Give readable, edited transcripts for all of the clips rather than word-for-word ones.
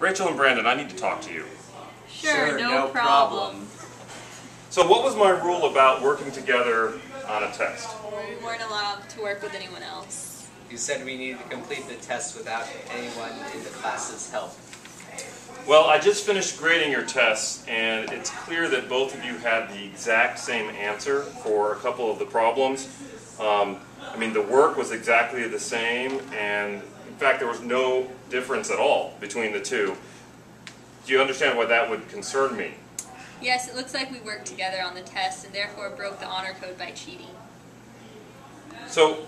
Rachel and Brandon, I need to talk to you. Sure, no problem. So what was my rule about working together on a test? We weren't allowed to work with anyone else. You said we needed to complete the test without anyone in the class's help. Well, I just finished grading your tests, and it's clear that both of you had the exact same answer for a couple of the problems. I mean, the work was exactly the same, and in fact, there was no difference at all between the two. Do you understand why that would concern me? Yes, it looks like we worked together on the test and therefore broke the honor code by cheating. So,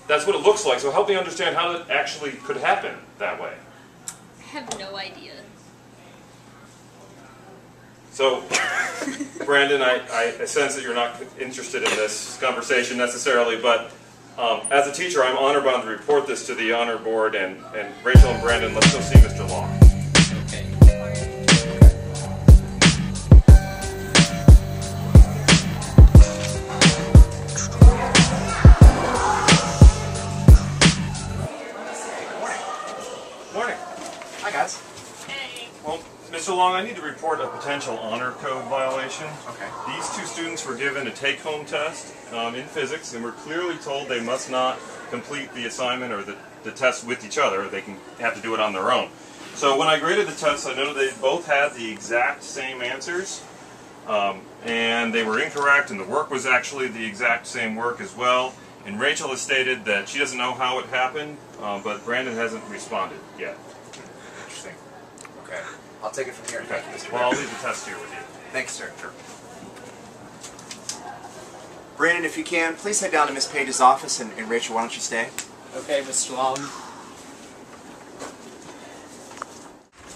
that's what it looks like. So help me understand how it actually could happen that way. I have no idea. So, Brandon, I sense that you're not interested in this conversation necessarily, but as a teacher, I'm honor-bound to report this to the honor board, and Rachel and Brandon, let's go see Mr. Long. Okay. Morning. Hi, guys. Hey. Well, Mr. Long, I need to report a potential honor code violation. Okay. These two students were given a take-home test in physics and were clearly told they must not complete the assignment or the test with each other. They can have to do it on their own. So when I graded the test, I noted they both had the exact same answers, and they were incorrect, and the work was actually the exact same work as well. And Rachel has stated that she doesn't know how it happened, but Brandon hasn't responded yet. Interesting. Okay. I'll take it from here. Okay. Thank you, Mr. Well, I'll Bear. leave the test here with you. Thanks, sir. Sure. Brandon, if you can, please head down to Miss Page's office, and Rachel, why don't you stay? Okay, Mr. Long.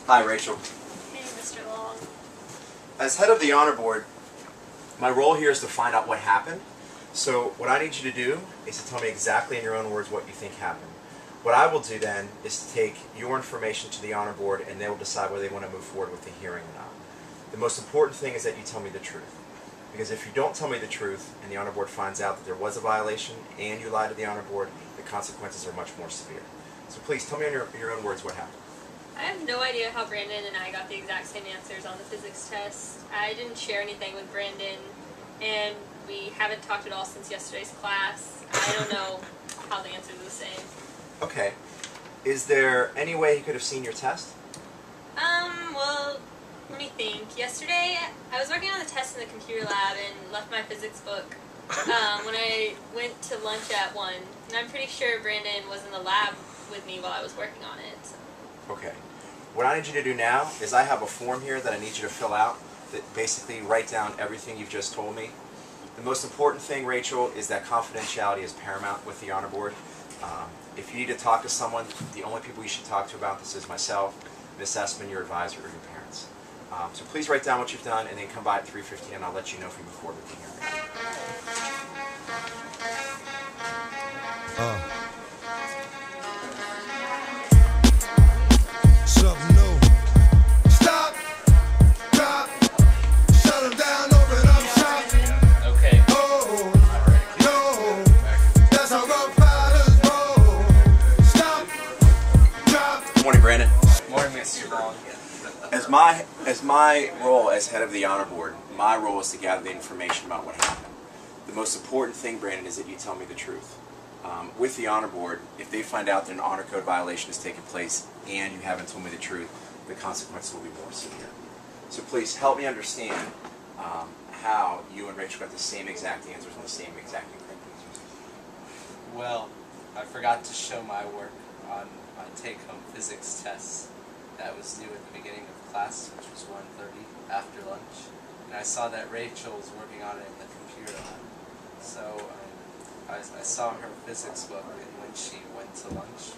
Hi, Rachel. Hey, Mr. Long. As head of the honor board, my role here is to find out what happened. So what I need you to do is to tell me exactly in your own words what you think happened. What I will do then is to take your information to the honor board, and they will decide whether they want to move forward with the hearing or not. The most important thing is that you tell me the truth. Because if you don't tell me the truth and the honor board finds out that there was a violation and you lied to the honor board, the consequences are much more severe. So please tell me in your own words what happened. I have no idea how Brandon and I got the exact same answers on the physics test. I didn't share anything with Brandon, and we haven't talked at all since yesterday's class. I don't know how the answers are the same. Okay. Is there any way he could have seen your test? Well, let me think. Yesterday, I was working on the test in the computer lab and left my physics book when I went to lunch at 1. And I'm pretty sure Brandon was in the lab with me while I was working on it. Okay. What I need you to do now is I have a form here that I need you to fill out that basically write down everything you've just told me. The most important thing, Rachel, is that confidentiality is paramount with the honor board. If you need to talk to someone, the only people you should talk to about this is myself, Miss Essman, your advisor, or your parents. So please write down what you've done and then come by at 3:15 and I'll let you know if we move forward with the hearing. Something new. Stop, drop, shut 'em down, open up shop. Okay. Oh, no, that's how rock fighters roll. Stop, drop. Good morning, Brandon. Morning, Mr. Long. As my role as head of the honor board, my role is to gather the information about what happened. The most important thing, Brandon, is that you tell me the truth. With the honor board, if they find out that an honor code violation has taken place and you haven't told me the truth, the consequences will be more severe. So please help me understand how you and Rachel got the same exact answers on the same exact incorrect answers. Well, I forgot to show my work on my take-home physics test that was due at the beginning of class, which was 1:30 after lunch. And I saw that Rachel was working on it in the computer lab. So I saw her physics book, and when she went to lunch,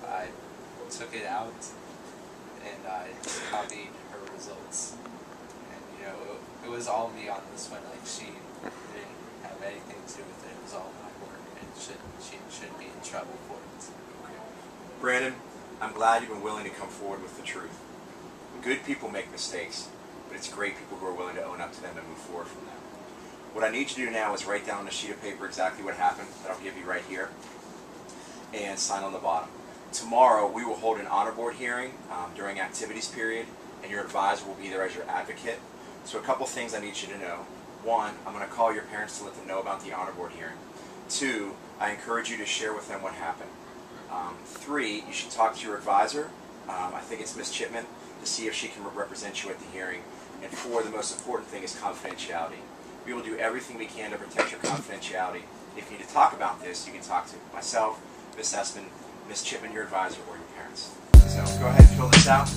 I took it out and I copied her results. And you know, it was all me on this one. Like, she didn't have anything to do with it. It was all my work, and she shouldn't be in trouble for it. Brandon, I'm glad you've been willing to come forward with the truth. Good people make mistakes, but it's great people who are willing to own up to them and move forward from them. What I need you to do now is write down on a sheet of paper exactly what happened that I'll give you right here and sign on the bottom. tomorrow we will hold an honor board hearing during activities period, and your advisor will be there as your advocate. So a couple things I need you to know. One, I'm going to call your parents to let them know about the honor board hearing. Two, I encourage you to share with them what happened. Three, you should talk to your advisor, I think it's Miss Chipman, to see if she can represent you at the hearing. And four, the most important thing is confidentiality. We will do everything we can to protect your confidentiality. If you need to talk about this, you can talk to myself, Miss Essman, Miss Chipman, your advisor, or your parents. So go ahead and fill this out.